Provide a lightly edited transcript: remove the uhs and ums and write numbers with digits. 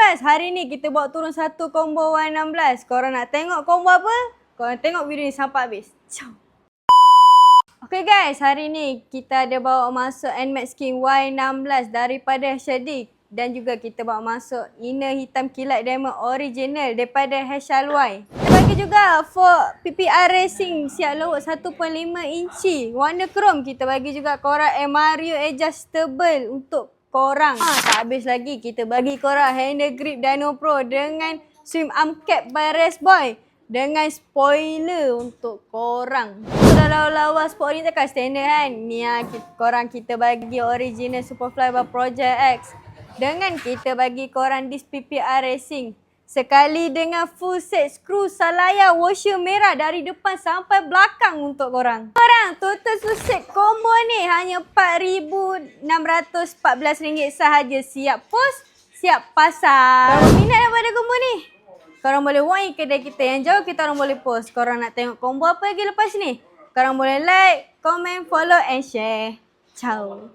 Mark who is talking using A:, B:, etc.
A: guys, hari ni kita bawa turun satu combo Y16. Korang nak tengok combo apa? Korang tengok video ni sampai habis. Ciao. Okay guys, hari ni kita ada bawa masuk NMAX skin Y16 daripada Shadik. Dan juga kita bawa masuk inner hitam kilat diamond original daripada HLY. Kita bagi juga for PPR Racing siap lowot 1.5 inci. Warna chrome kita bagi juga korang Mario adjustable untuk korang. Tak habis lagi, kita bagi korang handle grip Dino Pro dengan swim arm cap by Race Boy. Dengan spoiler untuk korang. Dah lawa-lawa sport ni takkan standard kan. Ni korang kita bagi original Superfly by Project X. Dengan kita bagi korang disc PPR Racing. Sekali dengan full set skru salaya washer merah dari depan sampai belakang untuk korang. Korang total full set combo ni hanya RM4,614 sahaja. Siap post, siap pasang. Kalau minat daripada combo ni, korang boleh wangi kedai kita yang jauh, kita orang boleh post. Korang nak tengok combo apa lagi lepas ni? Korang boleh like, comment, follow and share. Ciao.